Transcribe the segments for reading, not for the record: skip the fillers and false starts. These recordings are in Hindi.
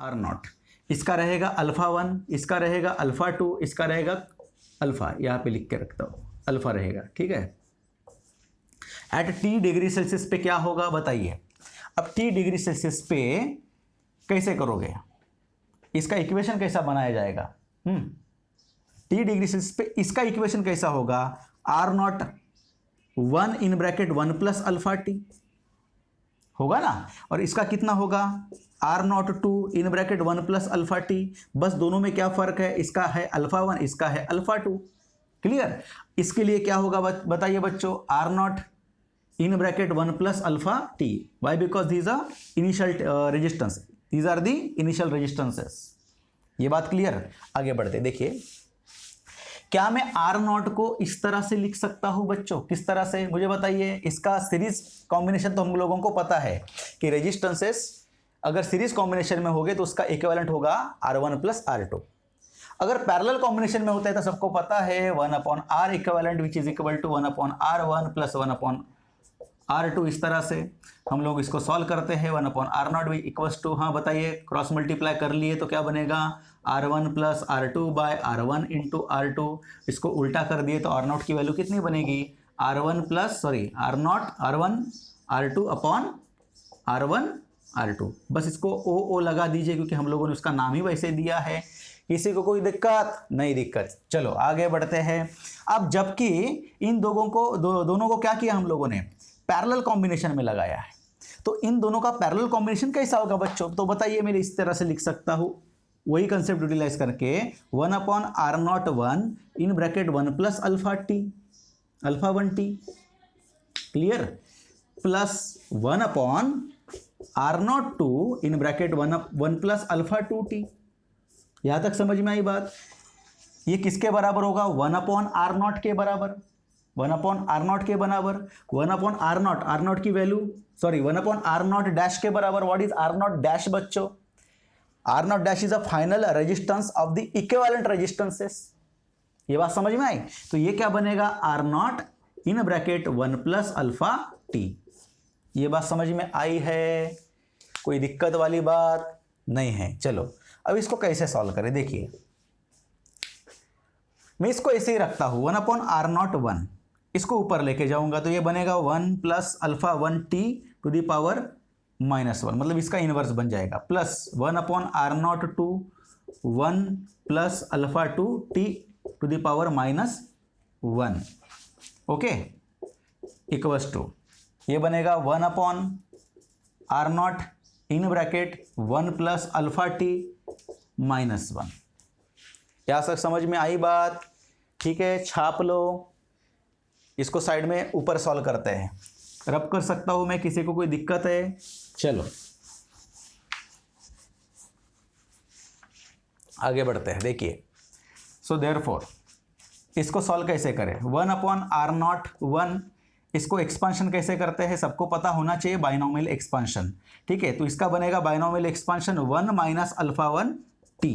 आर नॉट, इसका रहेगा अल्फा 1, इसका रहेगा अल्फा 2, इसका रहेगा अल्फा, यहाँ पे लिख के रखता हूँ अल्फा रहेगा, ठीक है। एट टी डिग्री सेल्सियस पे क्या होगा बताइए। अब टी डिग्री सेल्सियस पे कैसे करोगे, इसका इक्वेशन कैसा बनाया जाएगा? टी डिग्री सेल्सियस पे इसका इक्वेशन कैसा होगा? R not 1 in bracket 1 plus alpha t होगा ना, और इसका कितना होगा? R not 2 in bracket 1 plus alpha t. बस दोनों में क्या फर्क है, इसका है अल्फा 1, इसका है अल्फा 2। क्लियर? इसके लिए क्या होगा बताइए बच्चों, R not in bracket 1 plus alpha t. Why? Because these are initial resistance, these are the initial resistances. ये बात क्लियर? आगे बढ़ते देखिए, क्या मैं आर नॉट को इस तरह से लिख सकता हूं बच्चों? किस तरह से मुझे बताइए। इसका सीरीज कॉम्बिनेशन तो हम लोगों को पता है कि रेजिस्टेंसेस अगर सीरीज कॉम्बिनेशन में होगे तो उसका इक्विवेलेंट होगा R1 प्लस R2। अगर पैरेलल कॉम्बिनेशन में होता है तो सबको पता है 1 upon R equivalent which is equal to 1 upon R1 plus 1 upon R2। इस तरह से हम लोग इसको सॉल्व करते हैं। 1 अपॉन आर नॉट भी इक्वल्स टू, हाँ बताइए, क्रॉस मल्टीप्लाई कर लिए तो क्या बनेगा? R1 plus R2 bye R1 into R2। इसको उल्टा कर दिए तो R नॉट की वैल्यू कितनी बनेगी? R1 plus R not R1 R2 upon R1 R2। बस इसको ओ लगा दीजिए क्योंकि हम लोगों ने उसका नाम ही वैसे दिया है। किसी को कोई दिक्कत? नहीं दिक्कत। चलो आगे बढ़ते हैं। अब जबकि इन दोनों को क्या किया हम लोगों ने? पैरेलल कॉम्बिनेशन में लगाया है। तो इन दोनों का पैरेलल कॉम्बिनेशन कैसा होगा बच्चों? तो बताइए, मैं इस तरह से लिख सकता हूं, वही कंसेप्ट यूटिलाइज करके 1 upon R not 1 in bracket 1 plus alpha t, alpha 1 t. Clear? Plus 1 upon R not 2 in bracket 1 plus alpha 2 t. यहां तक समझ में आई बात? ये किसके बराबर होगा? 1 अपॉन आर नॉट के बराबर, 1 अपॉन आर नॉट के बराबर। 1 अपॉन आर नॉट की value, sorry 1 upon R naught dash के बराबर। What is R naught dash बच्चों? R naught dash is a final resistance of the equivalent resistances. ये बात समझ में आई? तो ये क्या बनेगा? R not in bracket 1 plus alpha T. ये बात समझ में आई है? कोई दिक्कत वाली बात नहीं है। चलो अब इसको कैसे सॉल्व करें देखिए। मैं इसको ऐसे ही रखता हूं, 1 अपॉन आर नॉट 1, इसको ऊपर लेके जाऊंगा तो ये बनेगा 1 plus alpha 1 t to the power -1, मतलब इसका इनवर्स बन जाएगा। Plus 1 upon R not 2 1 plus alpha 2 t to the power -1। Okay, equals to ये बनेगा 1 upon R not in bracket 1 plus alpha t -1। क्या सर समझ में आई बात? ठीक है, छाप लो। इसको साइड में ऊपर सॉल्व करते हैं। रब कर सकता हूं मैं, किसी को कोई दिक्कत है? चलो आगे बढ़ते हैं। देखिए, सो देयरफॉर इसको सॉल्व कैसे करें? 1 अपॉन आर नॉट 1, इसको एक्सपांशन कैसे करते हैं सबको पता होना चाहिए, बाइनोमियल एक्सपांशन। ठीक है, तो इसका बनेगा binomial expansion 1 minus alpha 1 t.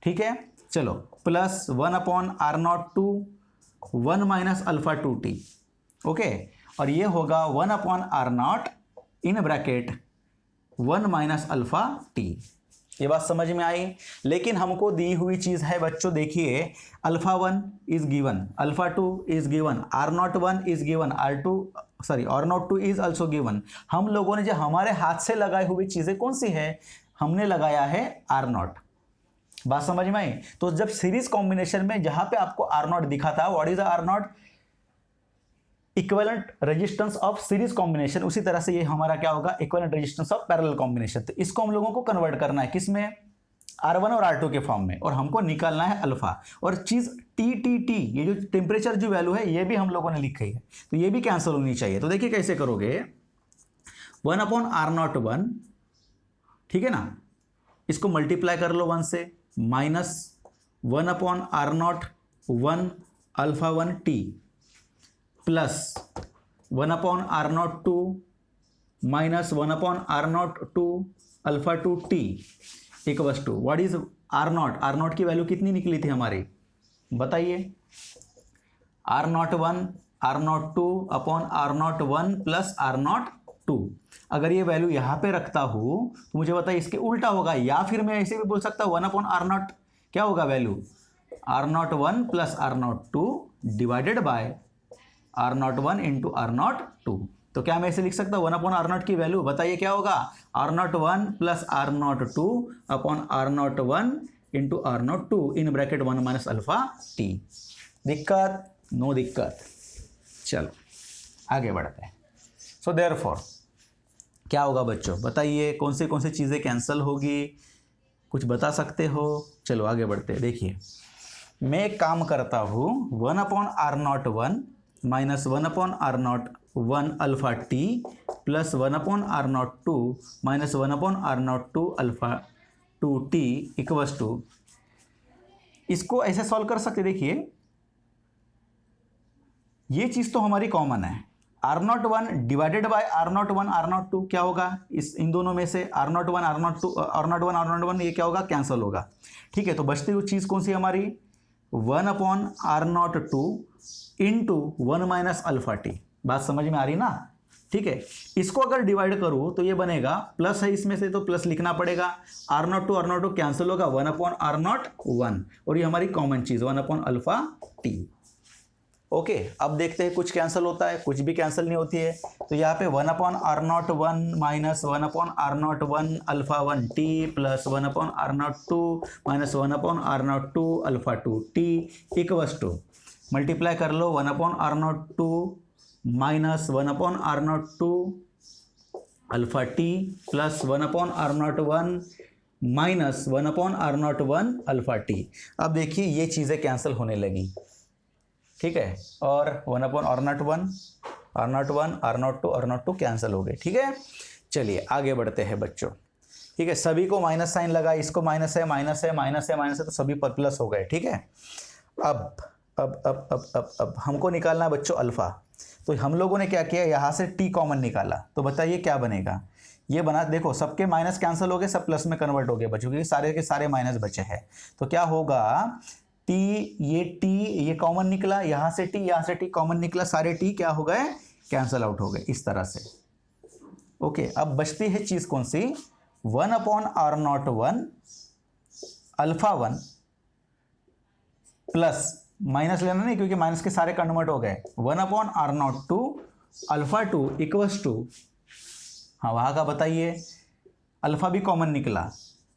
ठीक है, चलो plus 1 upon R not 2 1 minus alpha 2 t. Okay, और ये होगा 1 upon R not in bracket 1 minus alpha T. ये बात समझ में आई? लेकिन हमको दी हुई चीज है बच्चों, देखिए alpha 1 is given, alpha 2 is given, R not 1 is given, R not 2 is also given. हम लोगों ने जो हमारे हाथ से लगाई हुई चीजें कौन सी है? हमने लगाया है आर नॉट। बात समझ में आई? तो जब सीरीज कॉम्बिनेशन में जहां पे आपको आर नॉट दिखा था, what is R not? Equivalent resistance of series combination. उसी तरह से ये हमारा क्या होगा? Equivalent resistance of parallel combination. तो इसको हम लोगों को कन्वर्ट करना है किसमें? R1 और R2 के फॉर्म में, और हमको निकालना है अल्फा। और चीज टी, ये जो टेम्परेचर जो वैल्यू है ये भी हम लोगों ने लिखी है, तो ये भी कैंसिल होनी चाहिए। तो देखिए कैसे करोगे, 1 अपॉन आर नॉट 1, ठीक है ना, इसको मल्टीप्लाई कर लो 1 से, minus 1 upon R not 1 alpha 1 T plus 1 upon R not 2 minus 1 upon R not 2 alpha 2 t equals to what is R not? R not की वैल्यू कितनी निकली थी हमारी बताइए? R not 1 R not 2 upon R not 1 plus R not 2। अगर ये वैल्यू यहाँ पे रखता हूँ तो मुझे बताइए इसके उल्टा होगा, या फिर मैं ऐसे भी बोल सकता हूँ 1/r0 क्या होगा value, r01 plus r02 divided by r01 into r02। तो क्या मैं ऐसे लिख सकता हूँ 1/r0 की वैल्यू, बताइए क्या होगा, r01 plus r02 upon r01 into r02 इन ब्रैकेट 1 माइनस अल्फा t। दिक्कत, नो दिक्कत। चलो आगे बढ़ते हैं। सो देयरफॉर क्या होगा बच्चों, बताइए कौन सी चीज़ें कैंसिल होगी, कुछ बता सकते हो। चलो आगे बढ़ते हैं। देखिए मैं एक काम करता हूँ 1/r01 minus 1/r01 alpha T plus 1/r02 minus 1/r02 alpha 2t equals to, इसको ऐसे सॉल्व कर सकते। देखिए ये चीज़ तो हमारी कॉमन है, r01 divided by r01 r02 क्या होगा, इस इन दोनों में से r01 r01 ये क्या होगा, कैंसिल होगा। ठीक है, तो बचती हुई चीज़ कौन सी हमारी 1/r02 into 1 minus alpha T. बात समझ में आ रही ना। ठीक है, इसको अगर डिवाइड करूँ तो ये बनेगा, प्लस है इसमें से तो प्लस लिखना पड़ेगा, r02 कैंसिल होगा 1/r01 और ये हमारी कॉमन चीज़ 1/अल्फा टी। ओके, अब देखते हैं कुछ कैंसिल होता है, कुछ भी कैंसिल नहीं होती है। तो यहाँ पे 1/r01 minus 1/r01 alpha 1 T plus 1/r02 minus 1/r02 alpha 2 T equals to, multiply कर लो 1/r02 minus 1/r02 alpha T plus 1/r01 minus 1/r01 alpha T. अब देखिए ये चीज़ें कैंसिल होने लगी। ठीक है, और 1/r01 r02 कैंसिल हो गए। ठीक है, चलिए आगे बढ़ते हैं बच्चों। ठीक है, सभी को माइनस साइन लगा, इसको माइनस है माइनस है माइनस है माइनस है, तो सभी पर प्लस हो गए। ठीक है, अब हमको निकालना है बच्चों अल्फा। तो हम लोगों ने क्या किया, यहाँ से टी कॉमन निकाला, तो बताइए क्या बनेगा। ये बना, देखो सबके माइनस कैंसिल हो गए, सब प्लस में कन्वर्ट हो गए बच्चों, क्योंकि सारे के सारे माइनस बचे हैं। तो क्या होगा, टी ये कॉमन निकला, यहाँ से टी कॉमन निकला, सारे टी क्या हो गए, कैंसिल आउट हो गए इस तरह से। ओके, अब बचती है चीज कौन सी, 1/r01 अल्फा 1 प्लस, माइनस लेना नहीं क्योंकि माइनस के सारे कन्वर्ट हो गए, 1/r02 अल्फा 2 इक्वस टू, हाँ वहाँ का बताइए, अल्फा भी कॉमन निकला,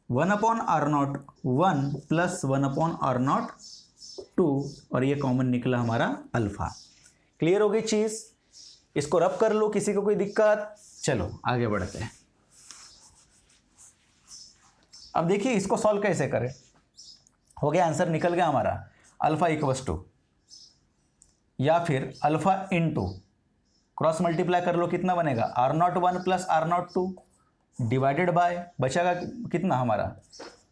1/r01 प्लस 1/r02 और ये कॉमन निकला हमारा अल्फा। क्लियर हो गई चीज, इसको रब कर लो, किसी को कोई दिक्कत। चलो आगे बढ़ते हैं। अब देखिए इसको सॉल्व कैसे करें, हो गया आंसर निकल गया हमारा, अल्फा इक्वस टू, या फिर अल्फा इंटू क्रॉस मल्टीप्लाई कर लो, कितना बनेगा, r01 plus r02 divided by, बचेगा कितना हमारा,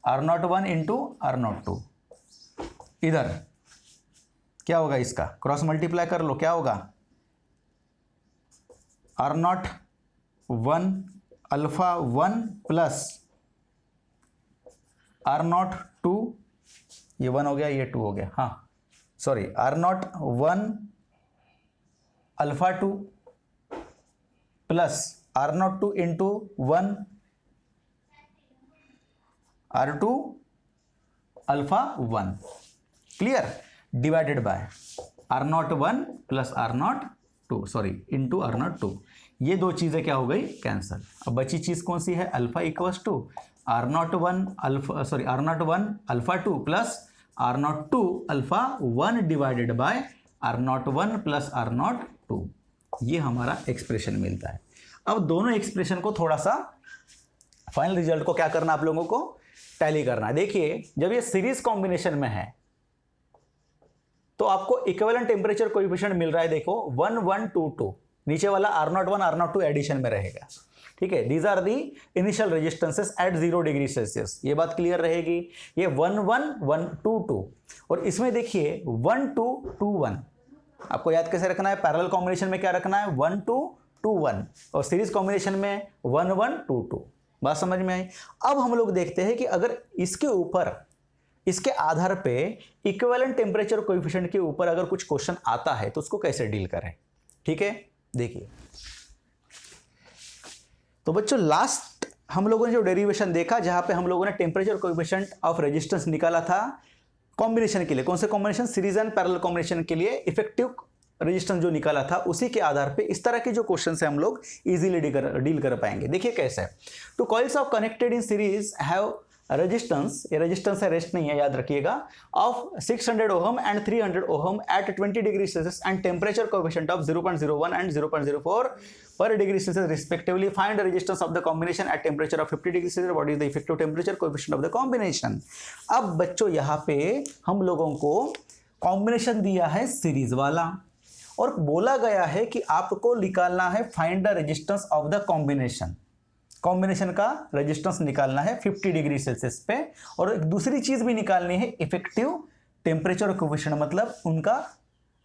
r01 इंटू r02। इधर क्या होगा, इसका क्रॉस मल्टीप्लाई कर लो, क्या होगा, r01 अल्फा 1 प्लस r02, ये 1 हो गया, ये 2 हो गया, हाँ sorry, r01 alpha 2 plus r02 into 1 r2 alpha 1, clear, divided by r01 plus r02 sorry into r02। ये दो चीज़ें क्या हो गई, कैंसल। अब बची चीज़ कौन सी है, alpha equals to r01 alpha 2 plus r02 alpha 1 divided by r01 plus r02। ये हमारा एक्सप्रेशन मिलता है। अब दोनों एक्सप्रेशन को थोड़ा सा फाइनल रिजल्ट को क्या करना, आप लोगों को टैली करना है। देखिए जब ये सीरीज कॉम्बिनेशन में है तो आपको इक्विवेलेंट टेम्परेचर कोएफिशिएंट मिल रहा है, देखो 1 1 2 2, नीचे वाला r01 r02 एडिशन में रहेगा। ठीक है, these are the initial resistances at 0 degree Celsius, ये बात क्लियर रहेगी। ये 1 1 1 2 2 और इसमें देखिए 1 2 2 1, आपको याद कैसे रखना है, पैरेलल कॉम्बिनेशन में क्या रखना है, 1 2 2 1 और सीरीज कॉम्बिनेशन में 1 1 2 2। बात समझ में आई। अब हम लोग देखते हैं कि अगर इसके ऊपर, इसके आधार पे इक्विवेलेंट टेम्परेचर कोएफिशिएंट के ऊपर अगर कुछ क्वेश्चन आता है तो उसको कैसे डील करें। ठीक है, देखिए तो बच्चों लास्ट हम लोगों ने जो डेरिवेशन देखा, जहां पे हम लोगों ने टेम्परेचर कोएफिशिएंट ऑफ रेजिस्टेंस निकाला था कॉम्बिनेशन के लिए, कौन से combination, series and parallel combination के लिए इफेक्टिव रेजिस्टेंस जो निकाला था, उसी के आधार पे इस तरह के जो क्वेश्चन है हम लोग इजीली डील कर पाएंगे। देखिए कैसे, two coils of connected in series have resistance, ये रेजिस्टेंस है, रेस्ट नहीं है, याद रखिएगा, of 600 ohm and 300 ohm at 20 degree Celsius and temperature coefficient of 0.01 and 0.04 per degree Celsius respectively. Find the resistance of the combination at temperature of 50 degree Celsius. What is the effective temperature coefficient of the combination? अब बच्चों यहाँ पे हम लोगों को कॉम्बिनेशन दिया है सीरीज वाला और बोला गया है कि आपको निकालना है find the resistance of the combination. Combination का रेजिस्टेंस निकालना है 50 डिग्री सेल्सियस पे, और एक दूसरी चीज भी निकालनी है इफेक्टिव टेम्परेचर कोएफिशिएंट, मतलब उनका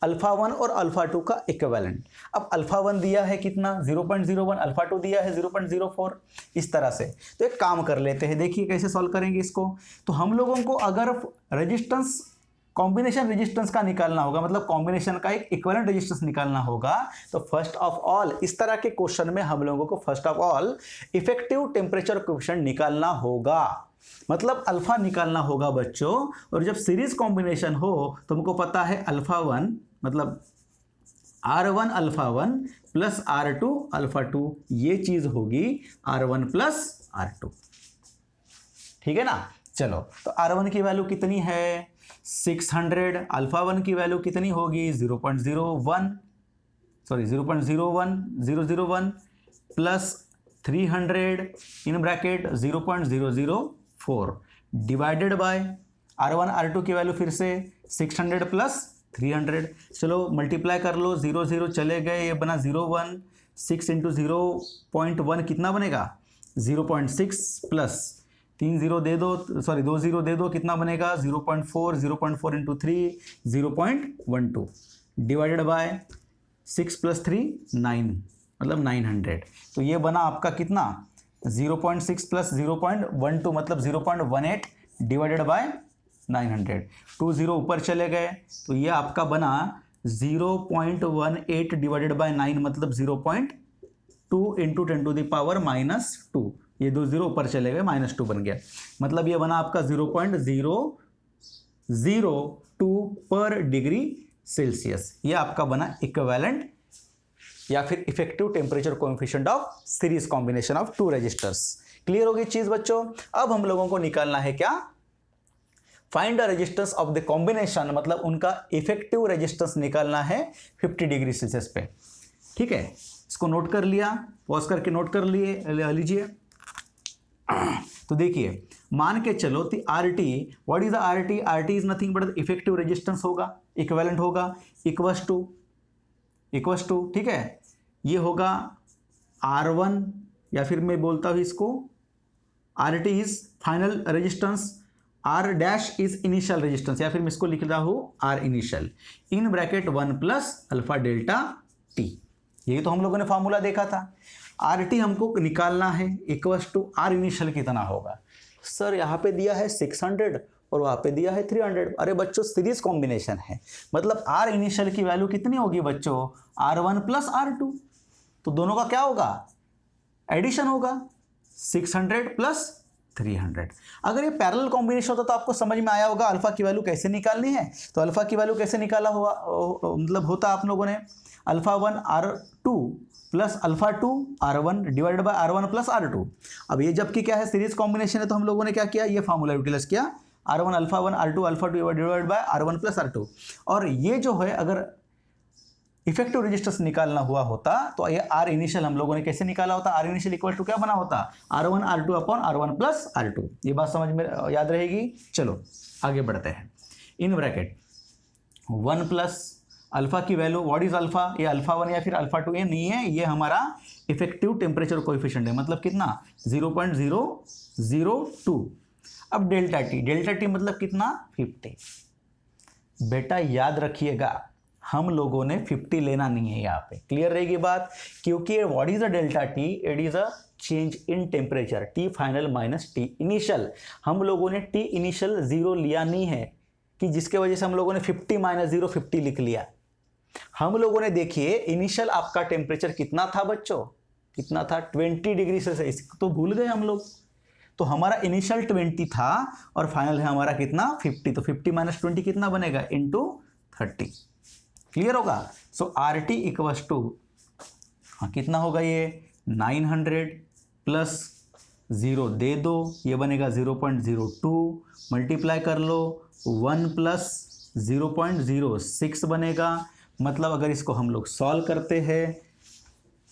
अल्फा 1 और अल्फा 2 का इक्विवेलेंट। अब अल्फा 1 दिया है कितना 0.01, अल्फा 2 दिया है 0.04, इस तरह से। तो एक काम कर लेते हैं, देखिए कैसे सॉल्व करेंगे इसको। तो हम लोगों को अगर रेजिस्टेंस, कॉम्बिनेशन रेजिस्टेंस का निकालना होगा, मतलब कॉम्बिनेशन का एक इक्विवेलेंट रेजिस्टेंस निकालना होगा, तो फर्स्ट ऑफ ऑल इस तरह के क्वेश्चन में हम लोगों को first of all effective temperature coefficient निकालना होगा, मतलब अल्फा निकालना होगा बच्चों। और जब सीरीज कॉम्बिनेशन हो तो हमको पता है अल्फा 1 मतलब R1 alpha 1 plus R2 alpha 2, ये चीज होगी R1 प्लस R2, ठीक है ना। चलो तो R1 की वैल्यू कितनी है 600, अल्फा 1 की वैल्यू कितनी होगी 0.01 plus 300 in bracket 0.004 divided by R1 R2 की वैल्यू फिर से 600 प्लस 300, चलो मल्टीप्लाई कर लो, 0 0 चले गए, ये बना 0.1, 6 इंटू 0.1 कितना बनेगा 0.6 प्लस 3 0 दे दो, सॉरी 2 0 दे दो, कितना बनेगा 0.4, 0.4 इंटू 3 0.12 डिवाइडेड बाय 6 प्लस 3 9, मतलब 900। तो ये बना आपका कितना 0.6 प्लस 0.12 मतलब 0.18 डिवाइडेड बाय 900, 2 0 ऊपर चले गए, तो ये आपका बना 0.18 डिवाइडेड बाय 9 मतलब 0.2 इंटू 10 टू द पावर -2, ये 2 0 ऊपर चले गए, -2 बन गया, मतलब ये बना आपका 0.002 पर डिग्री सेल्सियस। ये आपका बना इक्विवेलेंट या फिर effective temperature coefficient of series combination of two resistors. Clear होगी चीज बच्चों। अब हम लोगों को निकालना है क्या, find the resistance of the combination, मतलब उनका इफेक्टिव रेजिस्टेंस निकालना है 50 डिग्री सेल्सियस पे, ठीक है। इसको नोट कर लिया, पॉज करके नोट कर लीजिए। तो देखिए मान के चलो कि RT, what is the RT, RT is nothing but effective resistance होगा, इक्विवेलेंट होगा, इक्वस टू, ठीक है, ये होगा R1 या फिर मैं बोलता हूं इसको RT is final resistance, R dash is initial resistance, या फिर मैं इसको लिख रहा हूं R इनिशियल इन bracket 1 plus alpha delta T। यही तो हम लोगों ने फॉर्मूला देखा था। RT हमको निकालना है, इक्वस टू R इनिशियल कितना होगा। सर यहाँ पे दिया है 600 और वहाँ पे दिया है 300। अरे बच्चों सीरीज कॉम्बिनेशन है, मतलब R इनिशियल की वैल्यू कितनी होगी बच्चों R1 प्लस R2, तो दोनों का क्या होगा एडिशन होगा 600 प्लस 300। अगर ये पैरेलल कॉम्बिनेशन होता तो आपको समझ में आया होगा अल्फा की वैल्यू कैसे निकालनी है। तो अल्फा की वैल्यू कैसे निकाला हुआ, मतलब होता आप लोगों ने alpha 1 R2 plus alpha 2 R1 divided by R1 plus R2। अब ये जबकि क्या है सीरीज कॉम्बिनेशन है, तो हम लोगों ने क्या किया, ये फार्मूला यूटिलाइज किया, R1 alpha 1 R2 alpha 2 divided by R1 plus R2। और ये जो है अगर इफेक्टिव रेजिस्टेंस निकालना हुआ होता तो ये R इनिशियल हम लोगों ने कैसे निकाला होता, R इनिशियल इक्वल टू क्या बना होता R1 R2 upon R1 plus R2। ये बात समझ में याद रहेगी। चलो आगे बढ़ते हैं। इन ब्रैकेट 1 प्लस अल्फा की वैल्यू, व्हाट इज अल्फा, ये अल्फा 1 या फिर अल्फा 2 ये नहीं है, ये हमारा इफेक्टिव टेम्परेचर कोएफिशिएंट है, मतलब कितना 0.002। अब डेल्टा टी मतलब कितना 50। बेटा याद रखिएगा हम लोगों ने 50 लेना नहीं है यहाँ पे, क्लियर रहेगी बात, क्योंकि what is a delta T, it is a change in temperature, T final minus T initial. हम लोगों ने टी इनिशियल 0 लिया नहीं है कि जिसके वजह से हम लोगों ने 50 माइनस 0 50 लिख लिया। हम लोगों ने देखिए इनिशियल आपका टेम्परेचर कितना था बच्चों कितना था 20 डिग्री सेल्सियस, तो भूल गए हम लोग। तो हमारा इनिशियल 20 था और फाइनल है हमारा कितना 50, तो 50 माइनस 20 कितना बनेगा इंटू 30। क्लियर होगा। सो आर टी इक्वस टू कितना होगा ये 900 प्लस 0 दे दो, ये बनेगा 0.02, मल्टीप्लाई कर लो 1 प्लस 0.06 बनेगा। मतलब अगर इसको हम लोग सॉल्व करते हैं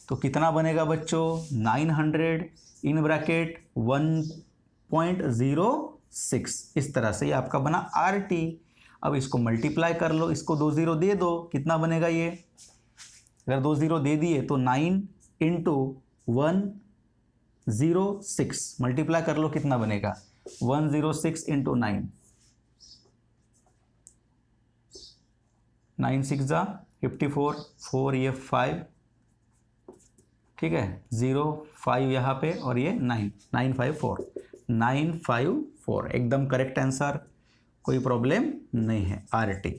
तो कितना बनेगा बच्चों 900 इन ब्रैकेट 1.06, इस तरह से ये आपका बना आर टी। अब इसको मल्टीप्लाई कर लो, इसको 2 0 दे दो, कितना बनेगा ये, अगर 2 0 दे दिए तो 9 इंटू 106 मल्टीप्लाई कर लो, कितना बनेगा 106 इंटू 9, 9 6 जा 54, 4 ये 5, ठीक है 0 5 यहाँ पे और ये 954 एकदम करेक्ट आंसर, कोई प्रॉब्लम नहीं है, आर टी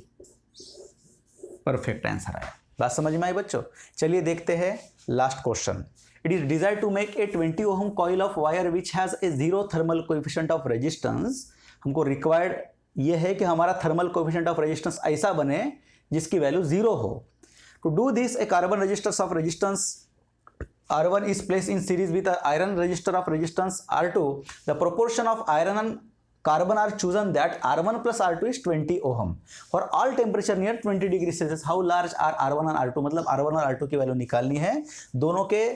परफेक्ट आंसर आया। बात समझ में आई बच्चों। चलिए देखते हैं last question. It is desired to make a 20 ohm coil of wire which has a 0 thermal coefficient of resistance. हमको रिक्वायर्ड ये है कि हमारा थर्मल कोएफिशिएंट ऑफ रेजिस्टेंस ऐसा बने जिसकी वैल्यू 0 हो। To do this a carbon resistors of resistance R1 is placed in series with an iron resistor of resistance R2. The proportion of iron and carbon are chosen that R1 plus R2 is 20 ohm. For all temperature near 20 degree Celsius, how large are R1 and R2? मतलब R1 और R2 की वैल्यू निकालनी है। दोनों के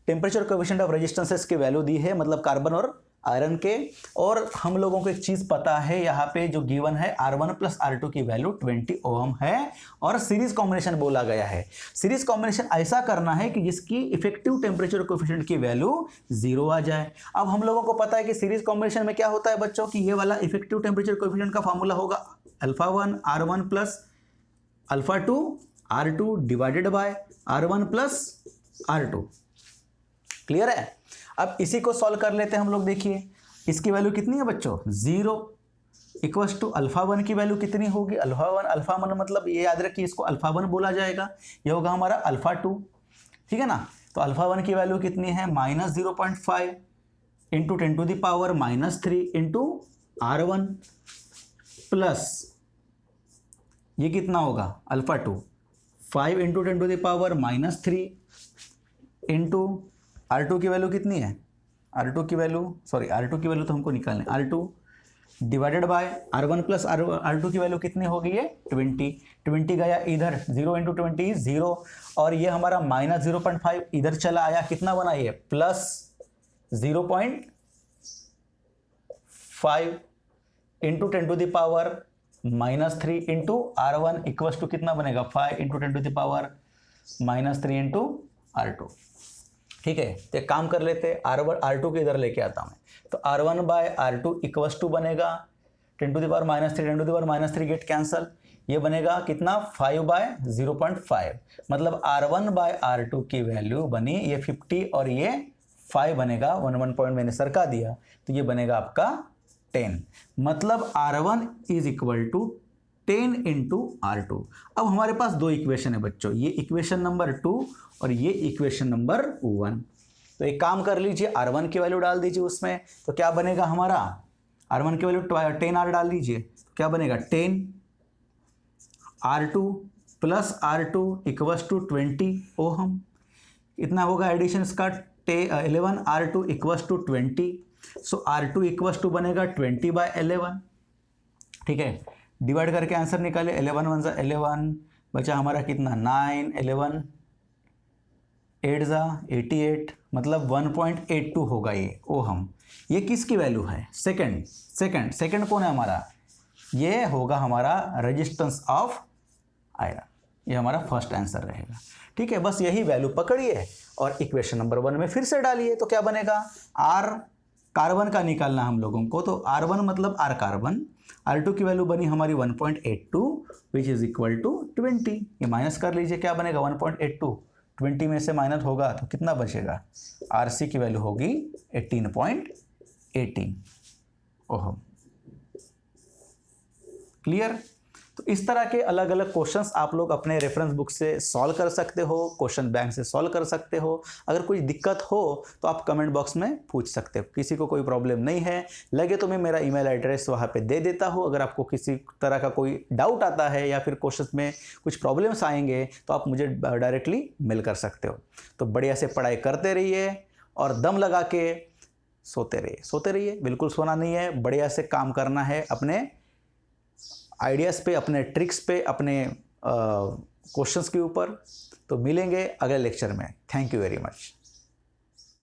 टेम्परेचर कोएफिशिएंट ऑफ रेजिस्टेंसेस की वैल्यू दी है, मतलब कार्बन और आयरन के। और हम लोगों को एक चीज पता है यहाँ पे जो गिवन है R1 प्लस R2 की वैल्यू 20 ओम है और सीरीज कॉम्बिनेशन बोला गया है। सीरीज कॉम्बिनेशन ऐसा करना है कि जिसकी इफेक्टिव टेम्परेचर कोएफिशिएंट की वैल्यू 0 आ जाए। अब हम लोगों को पता है कि सीरीज कॉम्बिनेशन में क्या होता है बच्चों कि ये वाला इफेक्टिव टेम्परेचर कोएफिशिएंट का फॉर्मूला होगा α1 R1 plus α2 R2 divided by R1 plus R2। Clear है। अब इसी को सॉल्व कर लेते हैं हम लोग। देखिए इसकी वैल्यू कितनी है बच्चों 0 इक्वल्स टू α1 की वैल्यू कितनी होगी, α1 मतलब ये याद रखिए इसको α1 बोला जाएगा, ये होगा हमारा α2, ठीक है ना। तो α1 की वैल्यू कितनी है -0.5 into 10 to the power -3 into R1 plus ये कितना होगा α2 5 into 10 to the power -3 into R2 की वैल्यू कितनी है, R2 की वैल्यू तो हमको निकालनी है, R2 divided by R1 plus R2 की वैल्यू कितनी होगी ये 20 गया इधर, 0 इंटू 20 0 और ये हमारा -0.5 इधर चला आया, कितना बना ये plus 0.5 into 10 to the power -3 into R1 equals to कितना बनेगा 5 into 10 to the power -3 into R2। ठीक है, तो एक काम कर लेते हैं, R2 के इधर लेके आता हूँ मैं, तो R1 bye R2 equals to बनेगा 10 to the power -3 10 to the power -3 get cancel, ये बनेगा कितना 5 बाय 0.5, मतलब R1 बाय R2 की वैल्यू बनी ये 50 और ये 5 बनेगा, 1 पॉइंट मैंने सरका दिया, तो ये बनेगा आपका 10, मतलब R1 is equal to 10 into R2। अब हमारे पास दो इक्वेशन है बच्चों, ये इक्वेशन नंबर 2 और ये इक्वेशन नंबर 1। तो एक काम कर लीजिए, R1 की वैल्यू डाल दीजिए उसमें, तो क्या बनेगा हमारा R1 की वैल्यू 10R डाल दीजिए, तो क्या बनेगा 10 R2 plus R2 equals to 20 ohm, इतना होगा एडिशन इसका 11 R2 equals to 20, so R2 equals to बनेगा 20 बाय 11, ठीक है। डिवाइड करके आंसर निकाले, 11 1 ज़ा 11 बचा हमारा कितना 9, 11 8 ज़ा 88, मतलब 1.82 होगा ये ओहम। ये किसकी वैल्यू है सेकंड कौन है हमारा, ये होगा हमारा रेजिस्टेंस ऑफ आयरन, ये हमारा फर्स्ट आंसर रहेगा। ठीक है, बस यही वैल्यू पकड़िए और इक्वेशन नंबर 1 में फिर से डालिए, तो क्या बनेगा R कार्बन का निकालना हम लोगों को, तो R1 मतलब R कार्बन, R2 की वैल्यू बनी हमारी 1.82 विच इज इक्वल टू 20, ये माइनस कर लीजिए, क्या बनेगा 1.82, 20 में से माइनस होगा तो कितना बचेगा, RC की वैल्यू होगी 18.18 ओहम। क्लियर। तो इस तरह के अलग अलग क्वेश्चंस आप लोग अपने रेफरेंस बुक से सॉल्व कर सकते हो, क्वेश्चन बैंक से सॉल्व कर सकते हो। अगर कोई दिक्कत हो तो आप कमेंट बॉक्स में पूछ सकते हो, किसी को कोई प्रॉब्लम नहीं है। लगे तो मैं मेरा ईमेल एड्रेस वहाँ पे दे देता हूँ। अगर आपको किसी तरह का कोई डाउट आता है या फिर क्वेश्चन में कुछ प्रॉब्लम्स आएंगे तो आप मुझे डायरेक्टली मेल कर सकते हो। तो बढ़िया से पढ़ाई करते रहिए और दम लगा के सोते रहिए, बिल्कुल सोना नहीं है, बढ़िया से काम करना है अपने आइडियाज़ पे, अपने ट्रिक्स पे, अपने क्वेश्चंस के ऊपर। तो मिलेंगे अगले लेक्चर में। Thank you very much.